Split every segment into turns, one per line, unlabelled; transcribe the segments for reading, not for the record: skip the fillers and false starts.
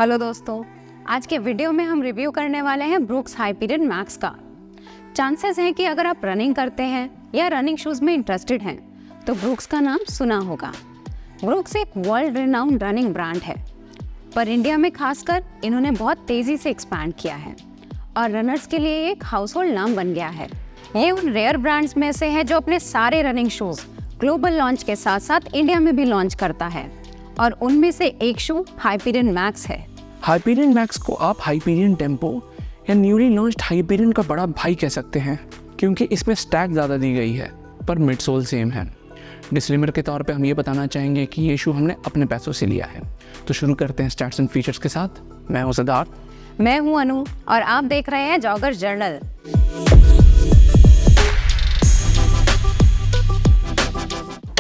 Hello दोस्तों, आज के वीडियो में हम रिव्यू करने वाले हैं ब्रूक्स हाइपीरियन मैक्स का। चांसेस हैं कि अगर आप रनिंग करते हैं या रनिंग शूज़ में इंटरेस्टेड हैं तो ब्रूक्स का नाम सुना होगा। ब्रूक्स एक वर्ल्ड रिनाउंड रनिंग ब्रांड है, पर इंडिया में खासकर इन्होंने बहुत तेज़ी से एक्सपैंड किया है और रनर्स के लिए एक हाउसहोल्ड नाम बन गया है। ये उन रेयर ब्रांड्स में से है जो अपने सारे रनिंग शूज़ ग्लोबल लॉन्च के साथ साथ इंडिया में भी लॉन्च करता है और उनमें से एक शू हाइपीरियन मैक्स है।
हाइपीरियन मैक्स को आप हाइपीरियन टेम्पो या न्यूली लॉन्च्ड हाइपीरियन का बड़ा भाई कह सकते हैं, क्योंकि इसमें स्टैक ज़्यादा दी गई है पर मिडसोल सेम है। डिस्क्लेमर के तौर पे हम ये बताना चाहेंगे कि ये शू हमने अपने पैसों से लिया है। तो शुरू करते हैं स्टैट्स एंड फीचर्स के साथ। मैं हूं सिद्धार्थ।
मैं हूं अनु और आप देख रहे हैं joggers journal.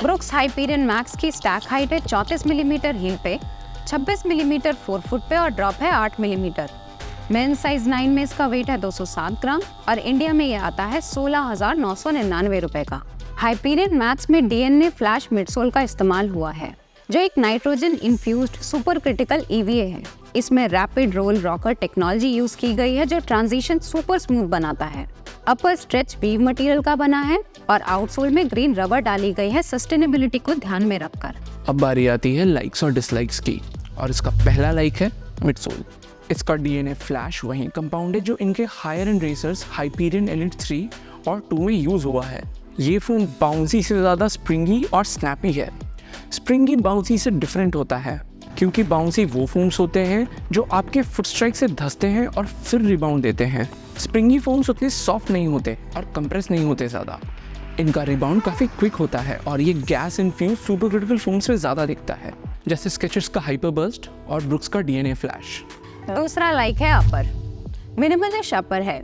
Brooks Hyperion max की स्टैक हाइट है 34 मिलीमीटर हील पे, 26 मिलीमीटर 4 फुट पे और ड्रॉप है 8 मिलीमीटर। मेन साइज 9 में इसका वेट है 207 ग्राम और इंडिया में ये आता है 16,999 रुपए का। हाइपीरियन मैक्स में डीएनए फ्लैश मिडसोल का इस्तेमाल हुआ है, जो एक nitrogen infused super critical EVA है। इसमें rapid roll rocker technology use की गई है जो ट्रांजिशन सुपर स्मूथ बनाता है। अपर स्ट्रेच वीव मटेरियल का बना है और आउटसोल में ग्रीन रबर डाली गई है सस्टेनेबिलिटी को ध्यान में रखकर।
अब बारी आती है लाइक्स और डिसलाइक्स की, और इसका पहला लाइक है मिडसोल। इसका डीएनए फ्लैश वही कंपाउंड है जो इनके higher end racers Hyperion Elite 3 और 2 में यूज हुआ है। ये फोम बाउंसी से ज़्यादा स्प्रिंगी और स्नैपी है। स्प्रिंगी बाउंसी से डिफरेंट होता है क्योंकि बाउंसी वो फोम्स होते हैं जो आपके फुट स्ट्राइक से धंसते हैं और फिर रिबाउंड देते हैं। स्प्रिंगी फोम्स उतने सॉफ्ट नहीं होते और कंप्रेस नहीं होते ज़्यादा। इनका रिबाउंड काफ़ी क्विक होता है और ये gas infuse super critical foams में ज़्यादा दिखता है, जैसे स्केचर्स का हाइपर बर्स्ट और ब्रूक्स का डीएनए फ्लैश।
दूसरा लाइक है अपर। मिनिमलिस्ट अपर है।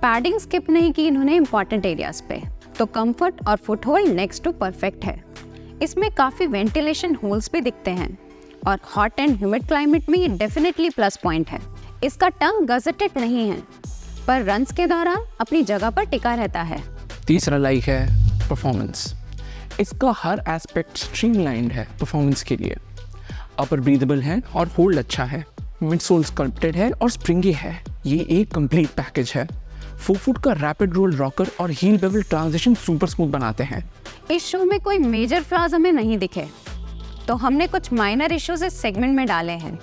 पैडिंग स्किप नहीं की इन्होंने इंपॉर्टेंट एरियाज पे, तो कंफर्ट और foot hold next to perfect है। इसमें काफ़ी वेंटिलेशन होल्स भी दिखते हैं और हॉट एंड ह्यूमिड क्लाइमेट में ये डेफिनेटली प्लस पॉइंट है। इसका टंग गजेटेड नहीं है पर रन्स के दौरान अपनी जगह पर टिका रहता है।
तीसरा लाइक है परफॉर्मेंस। इसका हर एस्पेक्ट स्ट्रीमलाइंड है परफॉर्मेंस के लिए। अपर ब्रीदेबल है और होल्ड अच्छा है। मिडसोल स्कल्प्टेड है और स्प्रिंगी है। ये एक कंप्लीट पैकेज है। 4 फुट का रैपिड रोल रॉकर और heel bevel transition super smooth बनाते हैं।
इस शो में कोई मेजर फ्लॉज हमें नहीं दिखे, तो हमने कुछ माइनर इश्यूज इस सेगमेंट में डाले हैं,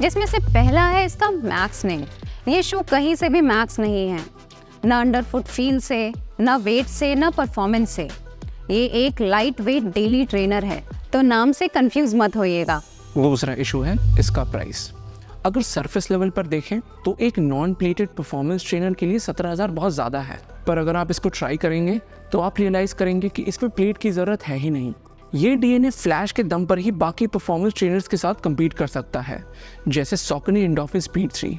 जिसमें से पहला है इसका मैक्स नेम। ये शू कहीं से भी मैक्स नहीं है, ना अंडरफुट फील से, ना वेट से, ना परफॉर्मेंस से। ये एक लाइट वेट डेली ट्रेनर है, तो नाम से कंफ्यूज मत होइएगा।
दूसरा इशू है इसका प्राइस। अगर सरफेस लेवल पर देखें तो एक नॉन प्लेटेड परफॉर्मेंस ट्रेनर के लिए 17,000 बहुत ज़्यादा है, पर अगर आप इसको ट्राई करेंगे तो आप रियलाइज़ करेंगे कि इसमें प्लेट की ज़रूरत है ही नहीं। ये डीएनए फ्लैश के दम पर ही बाकी परफॉर्मेंस ट्रेनर्स के साथ कम्पीट कर सकता है, जैसे सॉकनी एंडोर्फिन स्पीड 3।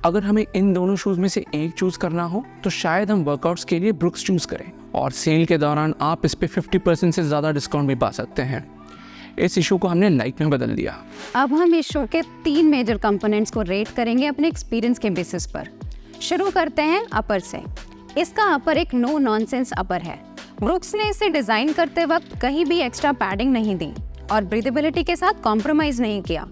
अगर हमें इन दोनों शूज़ में से एक चूज़ करना हो तो शायद हम वर्कआउट्स के लिए ब्रूक्स चूज़ करें, और सेल के दौरान आप इस पे 50% से ज़्यादा डिस्काउंट भी पा सकते हैं। इस इशू को हमने लाइक में बदल दिया।
अब हम इस शो के 3 मेजर कंपोनेंट्स को रेट करेंगे अपने एक्सपीरियंस के बेसिस पर। शुरू करते हैं अपर से। इसका अपर एक नो नॉनसेंस अपर है। ब्रूक्स ने इसे डिज़ाइन करते वक्त कहीं भी एक्स्ट्रा पैडिंग नहीं दी और ब्रीदेबिलिटी के साथ कॉम्प्रोमाइज़ नहीं किया।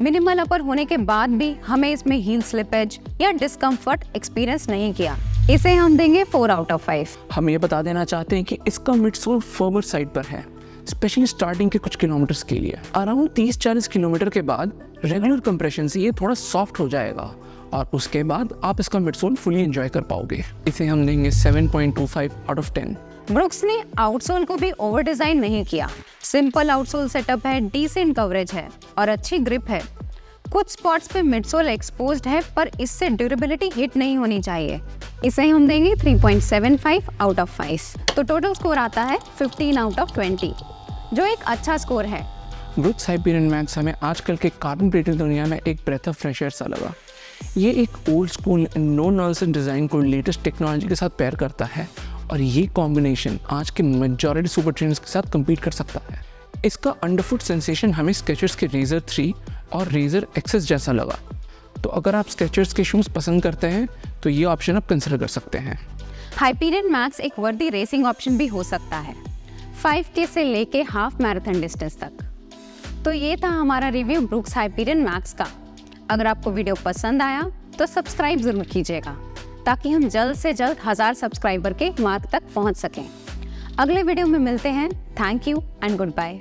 मिनिमल अपर होने के बाद भी हमें इसमें हील स्लिपेज या डिस्कम्फर्ट एक्सपीरियंस नहीं किया। इसे हम देंगे 4 आउट ऑफ 5।
हम ये बता देना चाहते हैं कि इसका मिडसोल फर्मर साइड पर है, स्पेशली स्टार्टिंग के कुछ किलोमीटर्स के लिए। अराउंड 30-40 किलोमीटर के बाद रेगुलर कंप्रेशन से ये थोड़ा सॉफ्ट हो जाएगा और उसके बाद आप इसका मिडसोल फुली एंजॉय कर पाओगे। इसे हम देंगे 7.25 आउट ऑफ 10।
ब्रूक्स ने आउटसोल को भी ओवर डिजाइन नहीं किया। सिंपल आउटसोल सेटअप है, डिसेंट कवरेज है और अच्छी ग्रिप है। कुछ स्पॉट्स पे मिडसोल एक्सपोज्ड है, पर इससे ड्यूरेबिलिटी हिट नहीं होनी चाहिए। इसे हम देंगे 3.75 आउट ऑफ 5। तो टोटल स्कोर आता है 15 आउट ऑफ 20, जो एक अच्छा स्कोर है।
ब्रूक्स हाइपीरियन मैक्स हमें आजकल के कार्बन प्लेटेड दुनिया में एक ब्रेथ ऑफ फ्रेश एयर सा लगा। ये एक old school no nonsense design को लेटेस्ट टेक्नोलॉजी के साथ पेयर करता है और ये कॉम्बिनेशन आज के मेजॉरिटी सुपर ट्रेनर्स के साथ कम्पीट कर सकता है। इसका अंडरफुट सेंसेशन हमें स्केचर्स के रेजर 3 और रेजर एक्सेस जैसा लगा, तो अगर आप स्केचर्स के शूज़ पसंद करते हैं तो ये ऑप्शन आप कंसिडर कर सकते हैं।
हाइपीरियन मैक्स एक वर्दी रेसिंग ऑप्शन भी हो सकता है, 5K से लेके हाफ मैराथन डिस्टेंस तक। तो ये था हमारा रिव्यू ब्रूक्स हाइपीरियन मैक्स का। अगर आपको वीडियो पसंद आया तो सब्सक्राइब जरूर कीजिएगा ताकि हम जल्द से जल्द 1000 सब्सक्राइबर के मार्क तक पहुंच सकें। अगले वीडियो में मिलते हैं। Thank you and good bye.